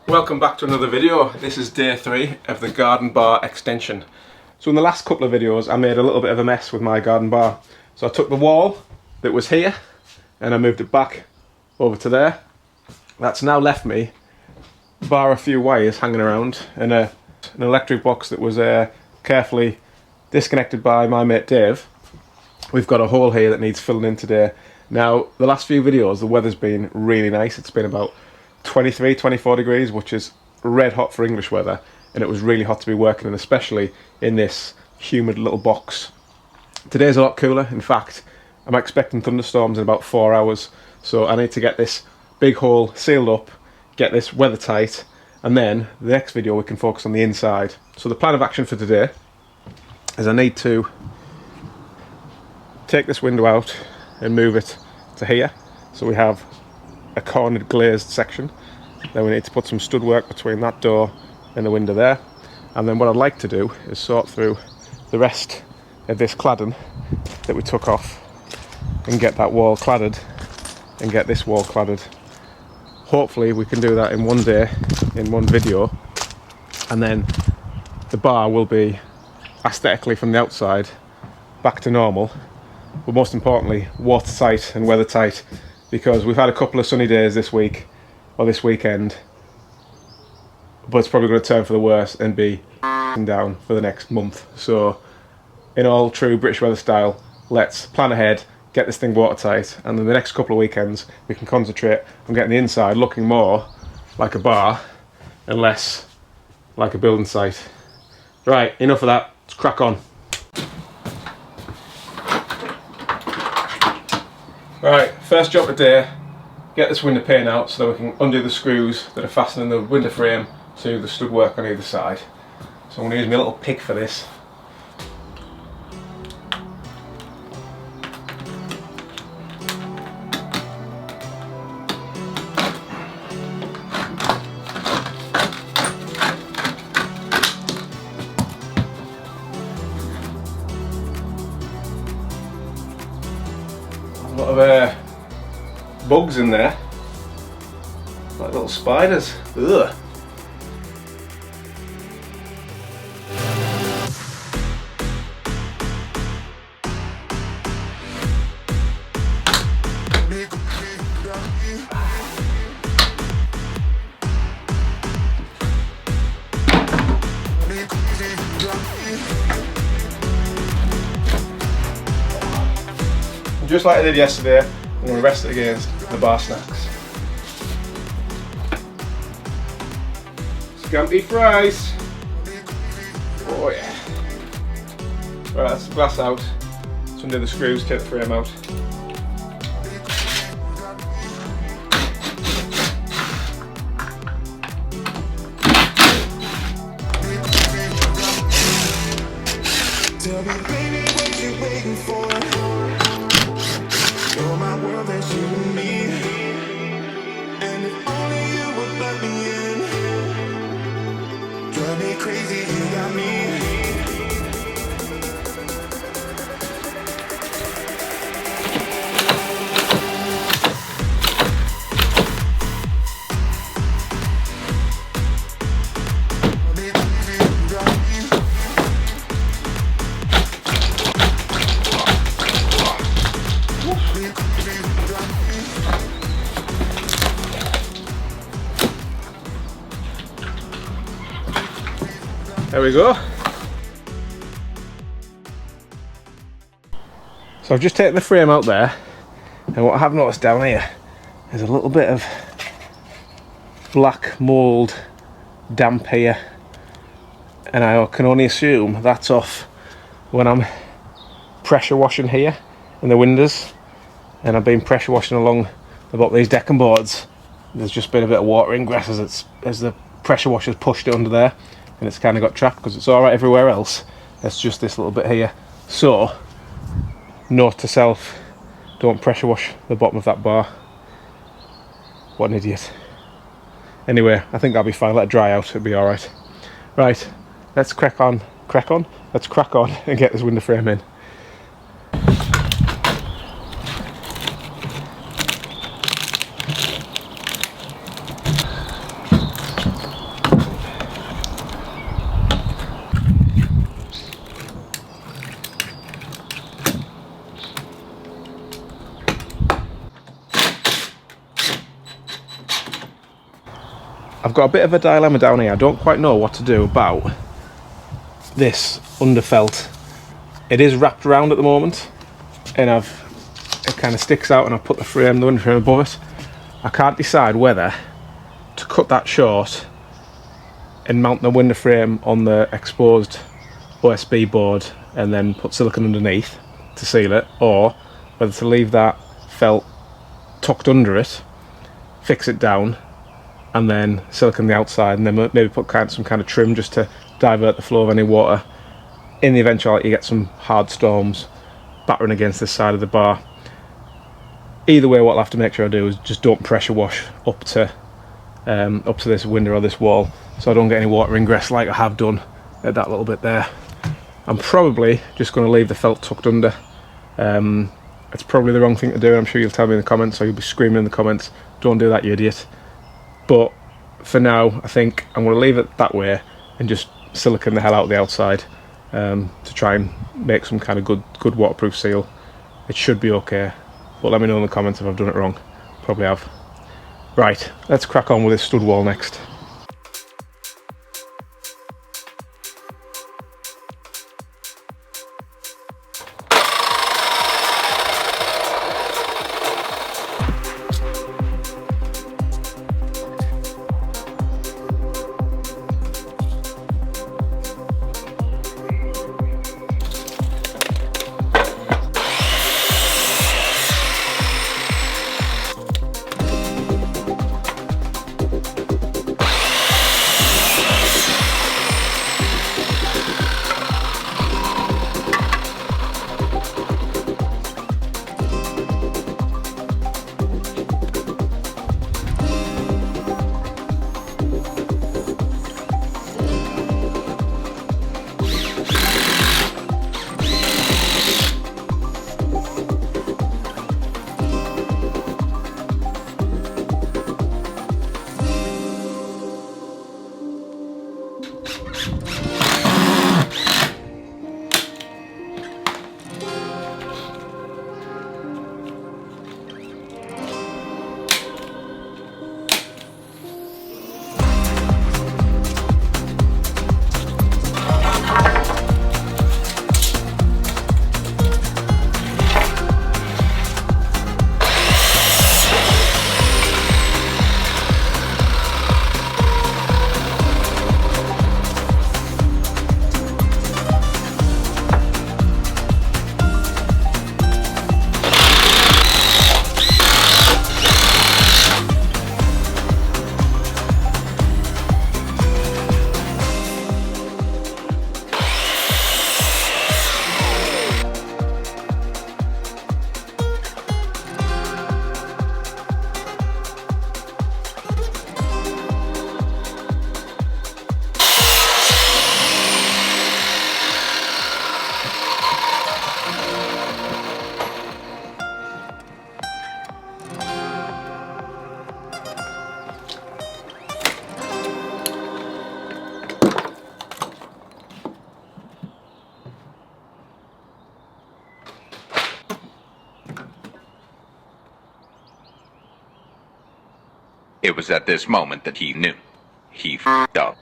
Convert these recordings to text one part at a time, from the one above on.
Welcome back to another video. This is day 3 of the garden bar extension. So in the last couple of videos I made a little bit of a mess with my garden bar. So I took the wall that was here and I moved it back over to there. That's now left me, bar a few wires hanging around, and an electric box that was carefully disconnected by my mate Dave. We've got a hole here that needs filling in today. Now the last few videos the weather's been really nice. It's been about 23, 24 degrees, which is red hot for English weather, and it was really hot to be working in, especially in this humid little box. Today's a lot cooler. In fact, I'm expecting thunderstorms in about 4 hours, so I need to get this big hole sealed up, get this weather tight, and then the next video we can focus on the inside. So the plan of action for today is I need to take this window out and move it to here, so we have a cornered glazed section. Then we need to put some stud work between that door and the window there, and then what I'd like to do is sort through the rest of this cladding that we took off and get that wall cladded and get this wall cladded. Hopefully we can do that in one day, in one video, and then the bar will be aesthetically from the outside back to normal, but most importantly watertight and weather tight, because we've had a couple of sunny days this week or this weekend, but it's probably going to turn for the worse and be down for the next month. So in all true British weather style, let's plan ahead, get this thing watertight, and then the next couple of weekends we can concentrate on getting the inside looking more like a bar and less like a building site. Right, enough of that, let's crack on. Right, first job of the day, get this window pane out so that we can undo the screws that are fastening the window frame to the stud work on either side. So I'm going to use my little pick for this. A lot of bugs in there, like little spiders. Ugh. Just like I did yesterday, I'm going to rest it against the bar snacks. Scampy fries. Oh yeah. Right, that's the glass out. Let's undo the screws, take the frame out. Tell me, baby, what you waiting for? You're my world, that's you and me. And if only you would let me in. Drive me crazy, you got me. There we go. So I've just taken the frame out there, and what I have noticed down here is a little bit of black mould damp here, and I can only assume that's off when I'm pressure washing here in the windows, and I've been pressure washing along the bottom of these decking boards. There's just been a bit of water ingress as the pressure washer's pushed it under there, and it's kind of got trapped because it's alright everywhere else. It's just this little bit here. So, note to self, don't pressure wash the bottom of that bar. What an idiot. Anyway, I think that'll be fine. Let it dry out, it'll be alright. Right, let's crack on and get this window frame in. I've got a bit of a dilemma down here. I don't quite know what to do about this underfelt. It is wrapped around at the moment, and it kind of sticks out, and I've put the window frame above it. I can't decide whether to cut that short and mount the window frame on the exposed OSB board and then put silicone underneath to seal it, or whether to leave that felt tucked under it, fix it down, and then silicone the outside, and then maybe put some kind of trim just to divert the flow of any water in the eventuality you get some hard storms battering against this side of the bar. Either way, what I'll have to make sure I do is just don't pressure wash up to this window or this wall, so I don't get any water ingress like I have done at that little bit there. I'm probably just going to leave the felt tucked under. It's probably the wrong thing to do, and I'm sure you'll tell me in the comments, or you'll be screaming in the comments, don't do that, you idiot. But for now, I think I'm going to leave it that way and just silicone the hell out of the outside to try and make some kind of good waterproof seal. It should be okay, but let me know in the comments if I've done it wrong. Probably have. Right, let's crack on with this stud wall next. It was at this moment that he knew. He f***ed up.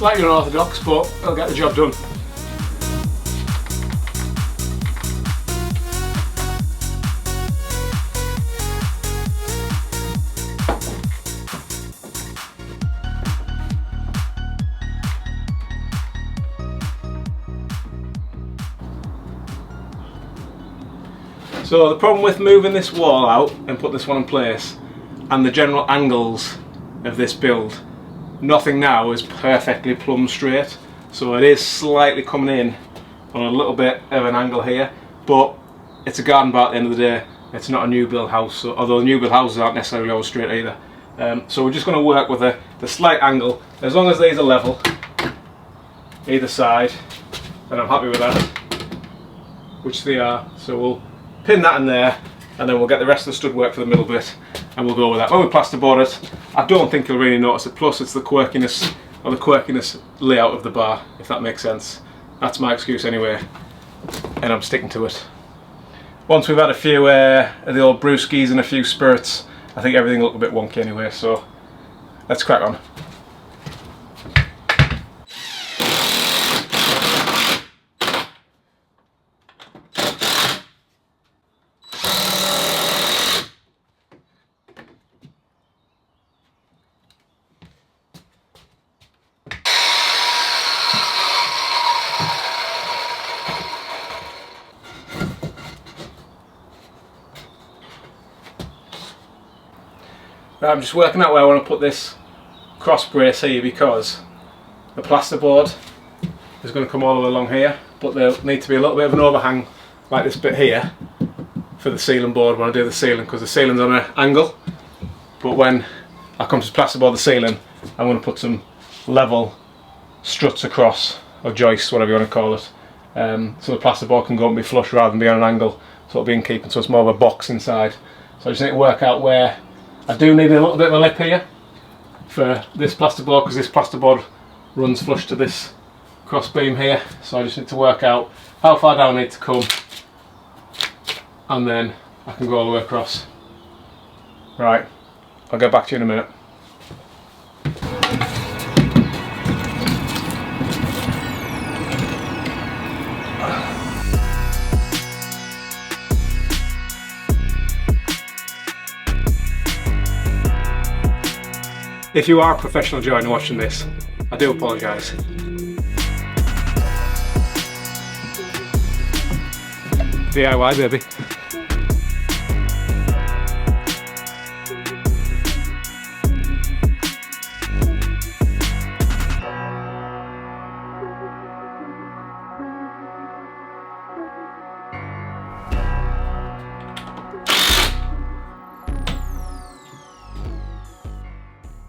Slightly unorthodox, but it'll get the job done. So the problem with moving this wall out and put this one in place, and the general angles of this build, nothing now is perfectly plumb straight. So it is slightly coming in on a little bit of an angle here, but it's a garden bar at the end of the day. It's not a new build house, so, although new build houses aren't necessarily always straight either. So we're just going to work with the slight angle. As long as these are level, either side, then I'm happy with that, which they are. So we'll pin that in there, and then we'll get the rest of the stud work for the middle bit, and we'll go with that. When we plasterboard it, I don't think you'll really notice it, plus it's the quirkiness layout of the bar, if that makes sense. That's my excuse anyway, and I'm sticking to it. Once we've had a few of the old brewskis and a few spirits, I think everything will look a bit wonky anyway, so let's crack on. Right, I'm just working out where I want to put this cross brace here, because the plasterboard is going to come all the way along here, but there'll need to be a little bit of an overhang like this bit here for the ceiling board when I do the ceiling, because the ceiling's on an angle. But when I come to plasterboard the ceiling, I'm going to put some level struts across, or joists, whatever you want to call it, so the plasterboard can go up and be flush rather than be on an angle, so it'll be in keeping, so it's more of a box inside. So I just need to work out where I do need a little bit of a lip here for this plasterboard, because this plasterboard runs flush to this cross beam here. So I just need to work out how far down I need to come, and then I can go all the way across. Right, I'll get back to you in a minute. If you are a professional joiner watching this, I do apologise. DIY, baby.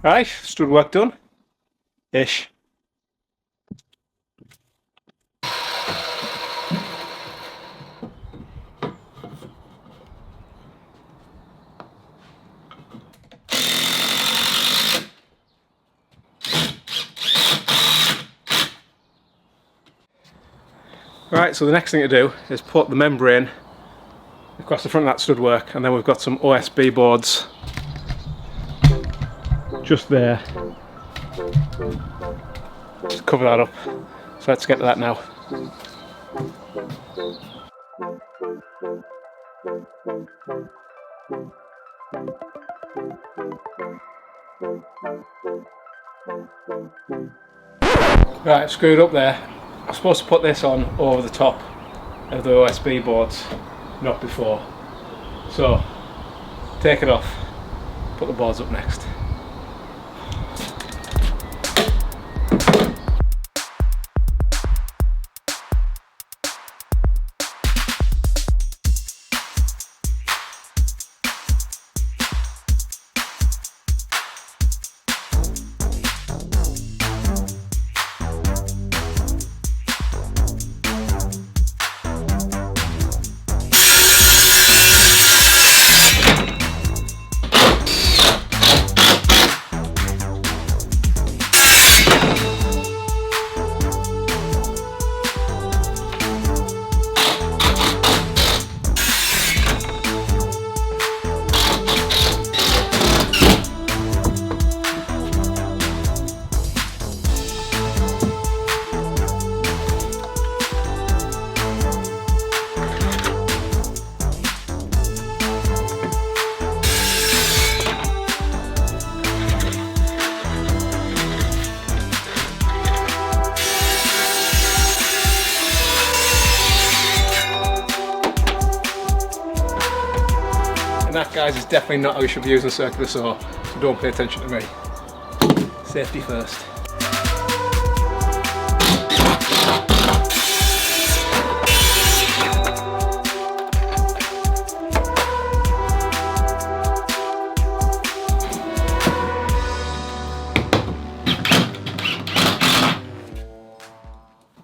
Right, stud work done. Ish. Right, so the next thing to do is put the membrane across the front of that stud work, and then we've got some OSB boards just there. Just cover that up. So let's get to that now. Right, I've screwed up there. I'm supposed to put this on over the top of the OSB boards, not before. So take it off, put the boards up next. guys, is definitely not how you should be using a circular saw, so don't pay attention to me. Safety first.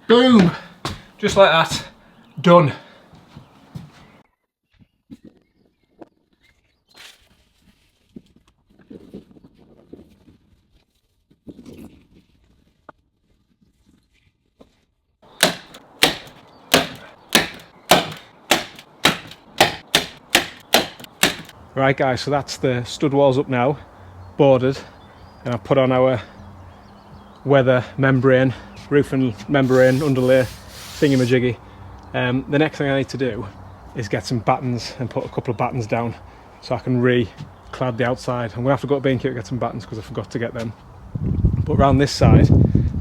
Boom! Just like that. Done. Right guys, so that's the stud walls up now, boarded, and I've put on our weather membrane, roofing membrane underlay thingamajiggy. The next thing I need to do is get some battens and put a couple of battens down so I can re-clad the outside. I'm going to have to go to B&Q to get some battens because I forgot to get them. But around this side,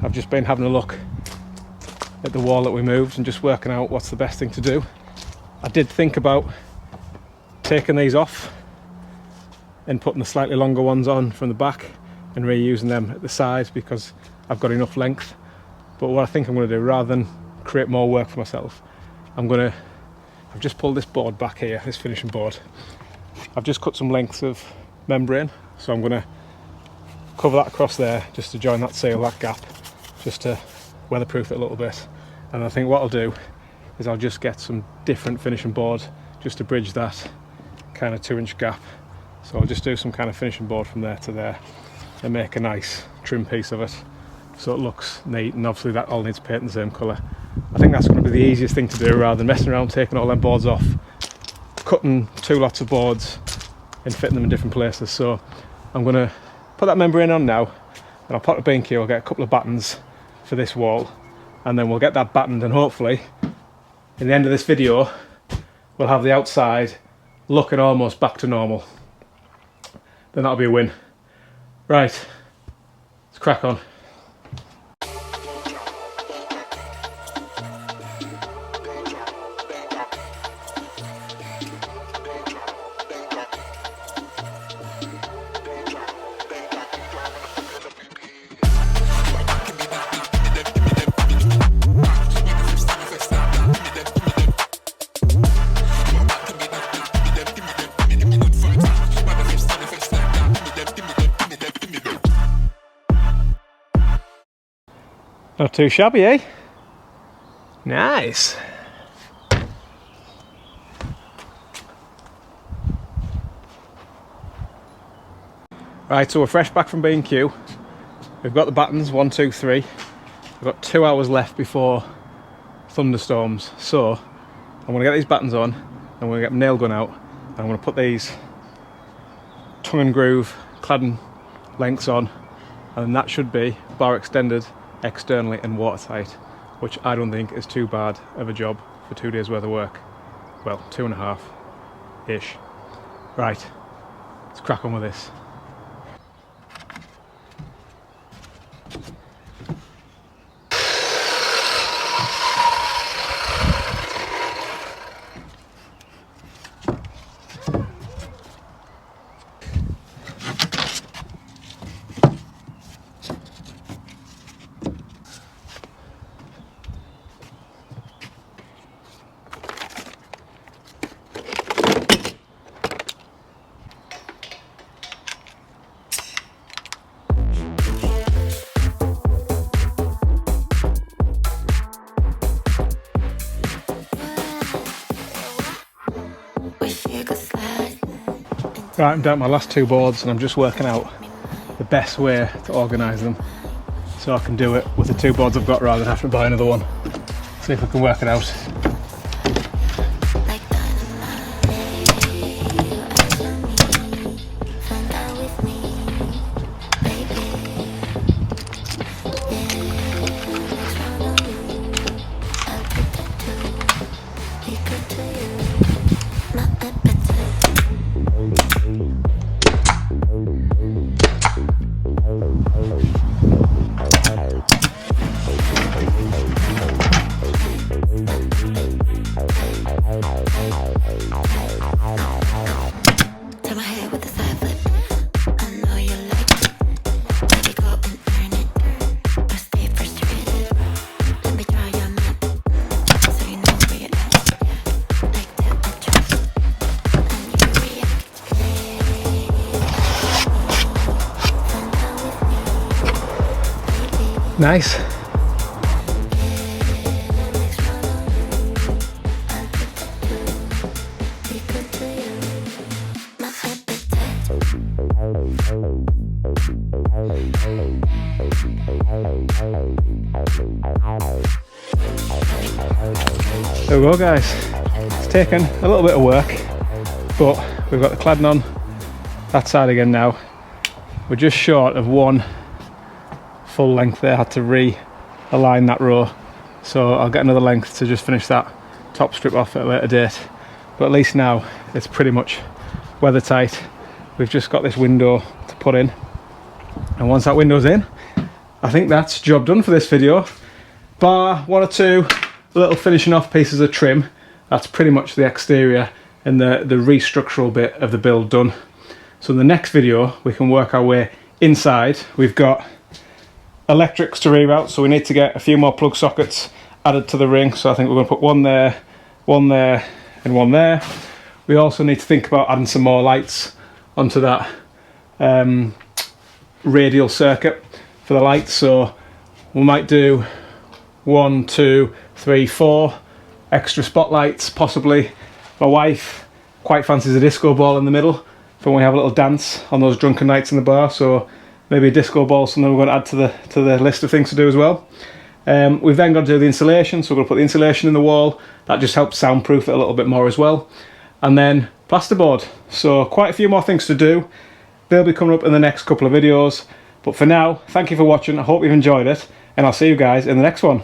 I've just been having a look at the wall that we moved and just working out what's the best thing to do. I did think about taking these off and putting the slightly longer ones on from the back and reusing them at the side because I've got enough length. But what I think I'm going to do, rather than create more work for myself, I've just pulled this board back here, this finishing board. I've just cut some lengths of membrane, so I'm going to cover that across there just to join that seal, that gap, just to weatherproof it a little bit. And I think what I'll do is I'll just get some different finishing board just to bridge that kind of 2-inch gap. So I'll just do some kind of finishing board from there to there and make a nice trim piece of it so it looks neat, and obviously that all needs paint in the same colour. I think that's going to be the easiest thing to do rather than messing around taking all them boards off, cutting 2 lots of boards and fitting them in different places. So I'm going to put that membrane on now and I'll put a B&Q, I'll get a couple of battens for this wall and then we'll get that battened, and hopefully in the end of this video we'll have the outside looking almost back to normal. Then that'll be a win. Right, let's crack on. Not too shabby, eh? Nice. Right, so we're fresh back from B&Q. We've got the battens, 1, 2, 3. We've got 2 hours left before thunderstorms. So I'm going to get these battens on, I'm going to get my nail gun out, and I'm going to put these tongue and groove cladding lengths on, and that should be bar extended externally and watertight, which I don't think is too bad of a job for 2 days worth of work. Well, 2.5-ish. Right, let's crack on with this. Right, I'm down to my last 2 boards and I'm just working out the best way to organise them so I can do it with the 2 boards I've got rather than having to buy another one. See if I can work it out. Nice. There we go, guys. It's taken a little bit of work, but we've got the cladding on that side again now. We're just short of one full length there. I had to realign that row, so I'll get another length to just finish that top strip off at a later date. But at least now it's pretty much weather tight. We've just got this window to put in, and once that window's in, I think that's job done for this video. Bar one or two little finishing off pieces of trim, that's pretty much the exterior and the restructural bit of the build done. So in the next video we can work our way inside. We've got electrics to reroute, so we need to get a few more plug sockets added to the ring. So I think we're going to put one there and one there. We also need to think about adding some more lights onto that radial circuit for the lights. So we might do 1, 2, 3, 4 extra spotlights possibly. My wife quite fancies a disco ball in the middle for when we have a little dance on those drunken nights in the bar, so maybe a disco ball, something we're going to add to the list of things to do as well. We've then got to do the insulation, so we're going to put the insulation in the wall. That just helps soundproof it a little bit more as well. And then plasterboard. So quite a few more things to do. They'll be coming up in the next couple of videos. But for now, thank you for watching. I hope you've enjoyed it, and I'll see you guys in the next one.